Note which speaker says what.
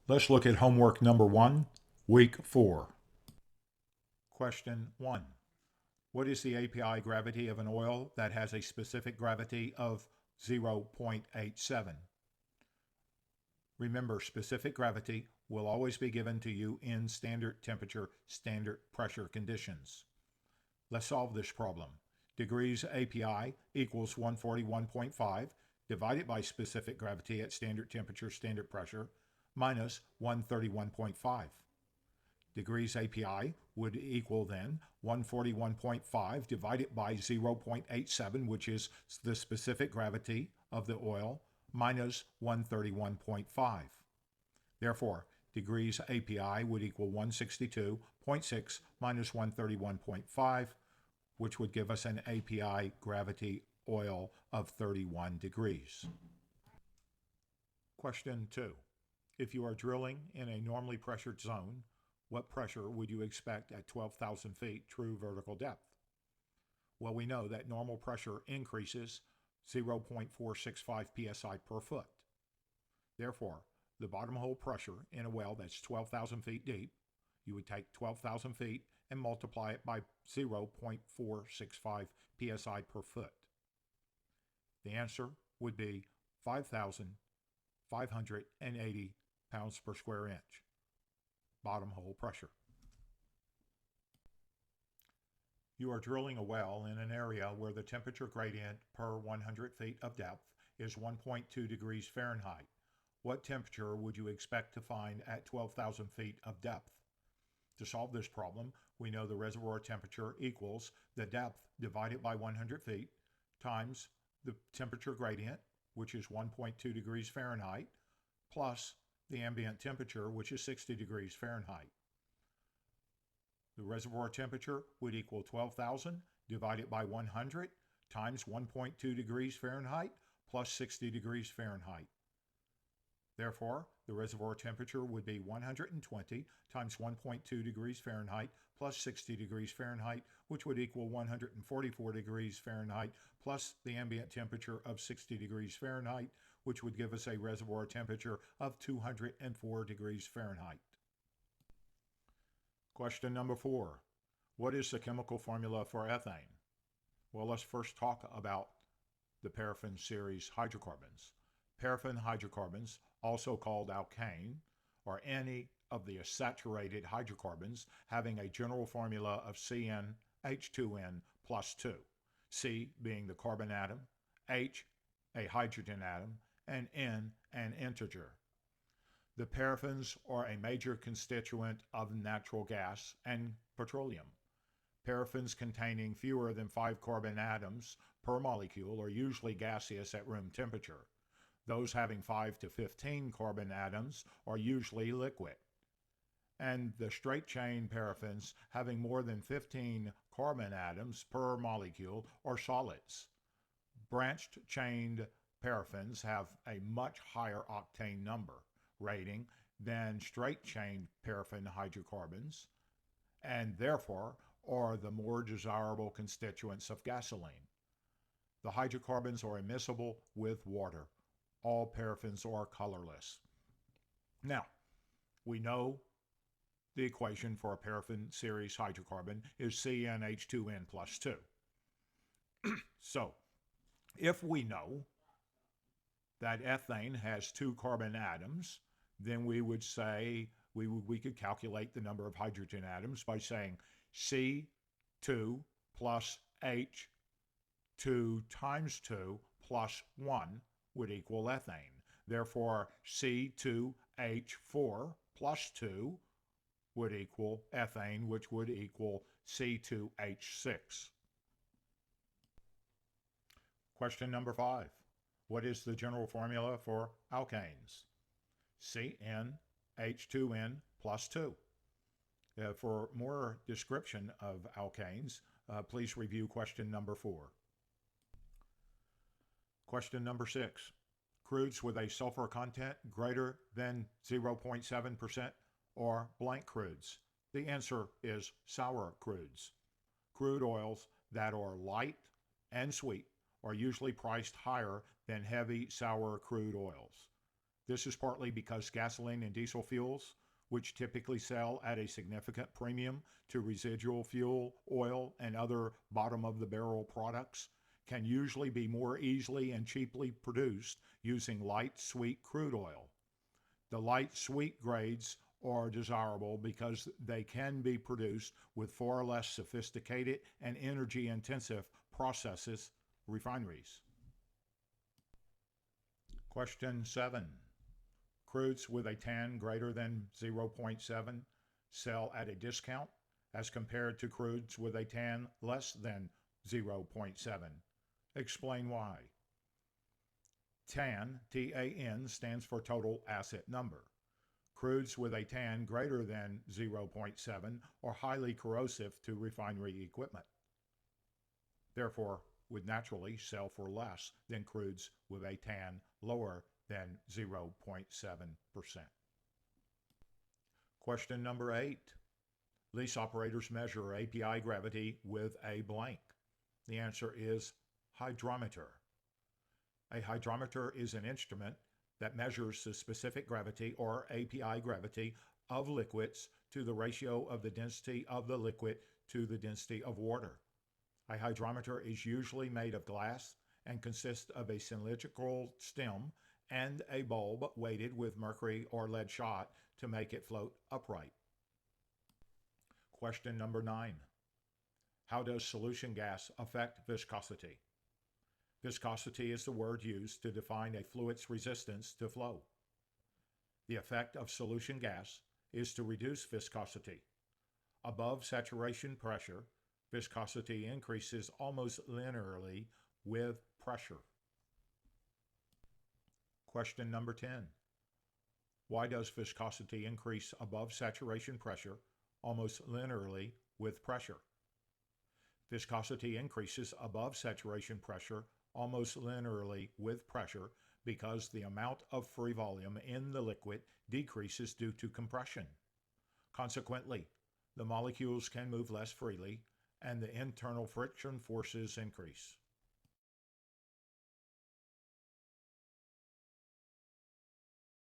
Speaker 1: Let's look at homework number 1, week 4. Question 1. What is the API gravity of an oil that has a specific gravity of 0.87? Remember, specific gravity will always be given to you in standard temperature, standard pressure conditions. Let's solve this problem. Degrees API equals 141.5 divided by specific gravity at standard temperature, standard pressure, minus 131.5. Degrees API would equal then 141.5 divided by 0.87, which is the specific gravity of the oil, minus 131.5. Therefore, degrees API would equal 162.6 minus 131.5, which would give us an API gravity oil of 31 degrees. Question 2. If you are drilling in a normally pressured zone, what pressure would you expect at 12,000 feet true vertical depth? Well, we know that normal pressure increases 0.465 psi per foot. Therefore, the bottom hole pressure in a well that's 12,000 feet deep, you would take 12,000 feet and multiply it by 0.465 psi per foot. The answer would be 5,580 pounds per square inch. Bottom hole pressure. You are drilling a well in an area where the temperature gradient per 100 feet of depth is 1.2 degrees Fahrenheit. What temperature would you expect to find at 12,000 feet of depth? To solve this problem, we know the reservoir temperature equals the depth divided by 100 feet times the temperature gradient, which is 1.2 degrees Fahrenheit, plus the ambient temperature, which is 60 degrees Fahrenheit. The reservoir temperature would equal 12,000 divided by 100 times 1.2 degrees Fahrenheit plus 60 degrees Fahrenheit. Therefore, the reservoir temperature would be 120 times 1.2 degrees Fahrenheit plus 60 degrees Fahrenheit, which would equal 144 degrees Fahrenheit plus the ambient temperature of 60 degrees Fahrenheit, which would give us a reservoir temperature of 204 degrees Fahrenheit. Question number 4. What is the chemical formula for ethane? Well, let's first talk about the paraffin series hydrocarbons. Paraffin hydrocarbons, also called alkane, are any of the saturated hydrocarbons having a general formula of CnH2n plus 2, C being the carbon atom, H a hydrogen atom, and N an integer. The paraffins are a major constituent of natural gas and petroleum. Paraffins containing fewer than 5 carbon atoms per molecule are usually gaseous at room temperature. Those having 5 to 15 carbon atoms are usually liquid. And the straight-chain paraffins having more than 15 carbon atoms per molecule are solids. Branched-chained paraffins have a much higher octane number rating than straight-chain paraffin hydrocarbons, and therefore are the more desirable constituents of gasoline. The hydrocarbons are immiscible with water. All paraffins are colorless. Now, we know the equation for a paraffin series hydrocarbon is CnH2n plus 2. So, if we know that ethane has 2 carbon atoms, then we would say we could calculate the number of hydrogen atoms by saying C2 plus H2 times 2 plus 1 would equal ethane. Therefore, C2H4 plus 2 would equal ethane, which would equal C2H6. Question number 5. What is the general formula for alkanes? CnH2n plus 2. For more description of alkanes, please review question number 4. Question number 6. Crudes with a sulfur content greater than 0.7% are blank crudes. The answer is sour crudes. Crude oils that are light and sweet are usually priced higher than heavy sour crude oils. This is partly because gasoline and diesel fuels, which typically sell at a significant premium to residual fuel, oil, and other bottom of the barrel products, can usually be more easily and cheaply produced using light sweet crude oil. The light sweet grades are desirable because they can be produced with far less sophisticated and energy intensive processes, refineries. Question 7. Crudes with a TAN greater than 0.7 sell at a discount as compared to crudes with a TAN less than 0.7. Explain why. TAN, T-A-N, stands for total asset number. Crudes with a TAN greater than 0.7 are highly corrosive to refinery equipment. Therefore, would naturally sell for less than crudes with a TAN lower than 0.7%. Question number 8. Lease operators measure API gravity with a blank. The answer is hydrometer. A hydrometer is an instrument that measures the specific gravity or API gravity of liquids to the ratio of the density of the liquid to the density of water. A hydrometer is usually made of glass and consists of a cylindrical stem and a bulb weighted with mercury or lead shot to make it float upright. Question number 9. How does solution gas affect viscosity? Viscosity is the word used to define a fluid's resistance to flow. The effect of solution gas is to reduce viscosity. Above saturation pressure, viscosity increases almost linearly with pressure. Question number 10. Why does viscosity increase above saturation pressure almost linearly with pressure? Viscosity increases above saturation pressure almost linearly with pressure because the amount of free volume in the liquid decreases due to compression. Consequently, the molecules can move less freely and the internal friction forces increase.